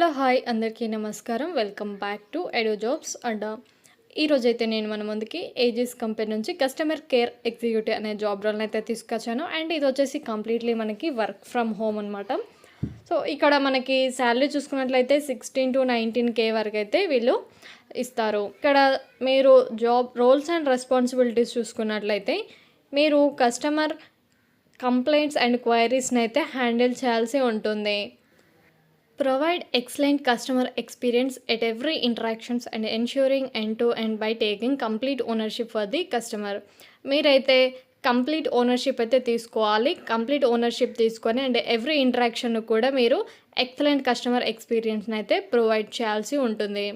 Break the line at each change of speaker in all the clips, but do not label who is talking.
Hello hi అందరికీ నమస్కారం. Welcome back to ఎడో jobs అడ్డా. ఈరోజైతే నేను మన ముందుకి ఏజిస్ కంపెనీ నుంచి కస్టమర్ కేర్ ఎగ్జిక్యూటివ్ అనే జాబ్ రోల్ని అయితే తీసుకొచ్చాను. అండ్ ఇది వచ్చేసి కంప్లీట్లీ మనకి వర్క్ ఫ్రమ్ హోమ్ అనమాట. సో ఇక్కడ మనకి శాలరీ చూసుకున్నట్లయితే 16 to 19K వరకు అయితే వీళ్ళు ఇస్తారు. ఇక్కడ మీరు జాబ్ రోల్స్ అండ్ రెస్పాన్సిబిలిటీస్ చూసుకున్నట్లయితే మీరు కస్టమర్ కంప్లైంట్స్ అండ్ క్వైరీస్ని అయితే హ్యాండిల్ చేయాల్సి ఉంటుంది. Provide excellent customer experience at every interactions and ensuring end-to-end by taking complete ownership for the customer. మీరైతే కంప్లీట్ ఓనర్షిప్ అయితే తీసుకోవాలి. కంప్లీట్ ఓనర్షిప్ తీసుకొని అండ్ ఎవ్రీ ఇంటరాక్షన్ కూడా మీరు ఎక్సలెంట్ కస్టమర్ ఎక్స్పీరియన్స్ని అయితే ప్రొవైడ్ చేయాల్సి ఉంటుంది.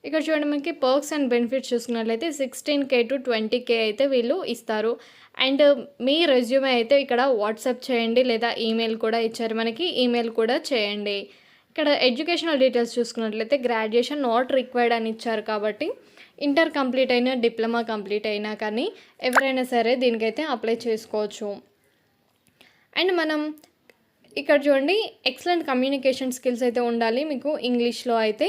ఇక్కడ చూడండి, మనకి పర్క్స్ అండ్ బెనిఫిట్స్ చూసుకున్నట్లయితే 16K to 20K అయితే వీళ్ళు ఇస్తారు. అండ్ మీ రెజ్యూమే అయితే ఇక్కడ వాట్సాప్ చేయండి, లేదా ఈమెయిల్ కూడా ఇచ్చారు మనకి, ఈమెయిల్ కూడా చేయండి. ఇక్కడ ఎడ్యుకేషనల్ డీటెయిల్స్ చూసుకున్నట్లయితే గ్రాడ్యుయేషన్ నాట్ రిక్వైర్డ్ అని ఇచ్చారు, కాబట్టి ఇంటర్ కంప్లీట్ అయినా డిప్లొమా కంప్లీట్ అయినా కానీ ఎవరైనా సరే దీనికైతే అప్లై చేసుకోవచ్చు. అండ్ మనం ఇక్కడ చూడండి, ఎక్సలెంట్ కమ్యూనికేషన్ స్కిల్స్ అయితే ఉండాలి మీకు. ఇంగ్లీష్లో అయితే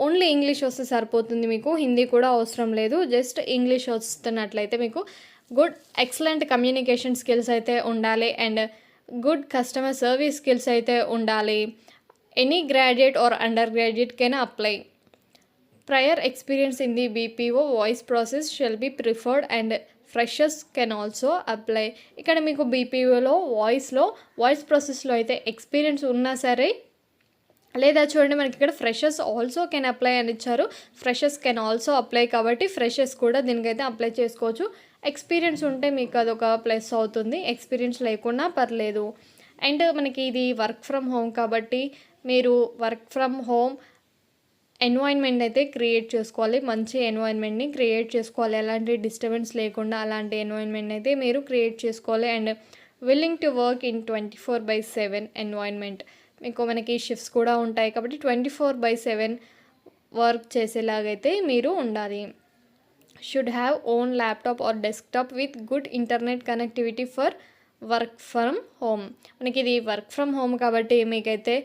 ఓన్లీ ఇంగ్లీష్ వస్తే సరిపోతుంది, మీకు హిందీ కూడా అవసరం లేదు. జస్ట్ ఇంగ్లీష్ వస్తున్నట్లయితే మీకు గుడ్ ఎక్సలెంట్ కమ్యూనికేషన్ స్కిల్స్ అయితే ఉండాలి. And good customer service skills అయితే ఉండాలి. Any graduate or under graduate can apply. Prior experience in the BPO voice process shall be preferred and freshers can also apply. ఇక్కడ మీకు BPOలో voice ప్రాసెస్లో అయితే experience ఉన్నా సరే, లేదా చూడండి మనకి ఇక్కడ ఫ్రెషర్స్ ఆల్సో కెన్ అప్లై అని ఇచ్చారు. ఫ్రెషర్స్ కెన్ ఆల్సో అప్లై, కాబట్టి ఫ్రెషర్స్ కూడా దీనికైతే అప్లై చేసుకోవచ్చు. ఎక్స్పీరియన్స్ ఉంటే మీకు అదొక ప్లస్ అవుతుంది, ఎక్స్పీరియన్స్ లేకున్నా పర్లేదు. అండ్ మనకి ఇది వర్క్ ఫ్రమ్ హోమ్ కాబట్టి మీరు వర్క్ ఫ్రమ్ హోమ్ ఎన్వైర్న్మెంట్ అయితే క్రియేట్ చేసుకోవాలి. మంచి ఎన్వైర్న్మెంట్ని క్రియేట్ చేసుకోవాలి, ఎలాంటి డిస్టర్బెన్స్ లేకుండా అలాంటి ఎన్వైర్న్మెంట్ అయితే మీరు క్రియేట్ చేసుకోవాలి. And willing to work in 24/7 environment. మీకు మనకి షిఫ్ట్స్ కూడా ఉంటాయి, కాబట్టి 24/7 వర్క్ చేసేలాగైతే మీరు ఉండాలి. Should have own laptop or desktop with good internet connectivity for work from home. మనకి ఇది వర్క్ ఫ్రమ్ హోమ్ కాబట్టి మీకైతే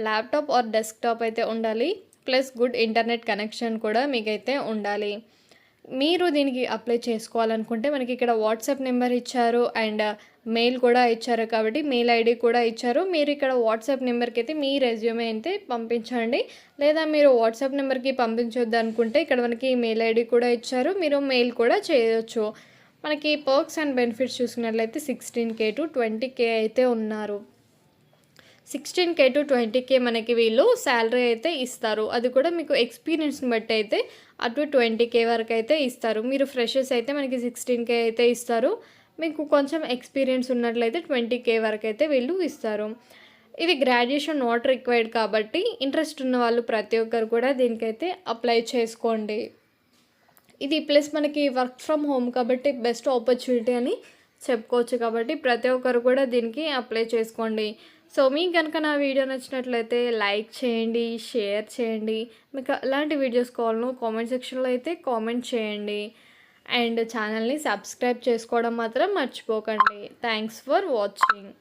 ల్యాప్టాప్ ఆర్ డెస్క్టాప్ అయితే ఉండాలి, ప్లస్ గుడ్ ఇంటర్నెట్ కనెక్షన్ కూడా మీకైతే ఉండాలి. మీరు దీనికి అప్లై చేసుకోవాలనుకుంటే మనకి ఇక్కడ వాట్సాప్ నెంబర్ ఇచ్చారు అండ్ మెయిల్ కూడా ఇచ్చారు, కాబట్టి మెయిల్ ID కూడా ఇచ్చారు. మీరు ఇక్కడ వాట్సాప్ నెంబర్కి అయితే మీ రెజ్యూమే అయితే పంపించండి, లేదా మీరు వాట్సాప్ నెంబర్కి పంపించొద్దు అనుకుంటే ఇక్కడ మనకి మెయిల్ ID కూడా ఇచ్చారు, మీరు మెయిల్ కూడా చేయొచ్చు. మనకి పర్క్స్ అండ్ బెనిఫిట్స్ చూసుకున్నట్లయితే 16K to 20K అయితే ఉన్నారు. 16K to 20K మనకి వీళ్ళు శాలరీ అయితే ఇస్తారు. అది కూడా మీకు ఎక్స్పీరియన్స్ని బట్టి అయితే అటు 20K వరకు అయితే ఇస్తారు. మీరు ఫ్రెషర్స్ అయితే మనకి 16K అయితే ఇస్తారు, మీకు కొంచెం ఎక్స్పీరియన్స్ ఉన్నట్లయితే 20K వరకు అయితే వీళ్ళు ఇస్తారు. ఇది గ్రాడ్యుయేషన్ నాట్ రిక్వైర్డ్ కాబట్టి ఇంట్రెస్ట్ ఉన్న వాళ్ళు ప్రతి ఒక్కరు కూడా దీనికైతే అప్లై చేసుకోండి. ఇది ప్లస్ మనకి వర్క్ ఫ్రమ్ హోమ్ కాబట్టి బెస్ట్ ఆపర్చునిటీ అని చెప్పుకోవచ్చు, కాబట్టి ప్రతి ఒక్కరు కూడా దీనికి అప్లై చేసుకోండి. సో మీకు కనుక నా వీడియో నచ్చినట్లయితే లైక్ చేయండి, షేర్ చేయండి. మీకు అలాంటి వీడియోస్ కావాలను కామెంట్ సెక్షన్లో అయితే కామెంట్ చేయండి. అండ్ ఛానల్ని సబ్స్క్రైబ్ చేసుకోవడం మాత్రం మర్చిపోకండి. Thanks for watching.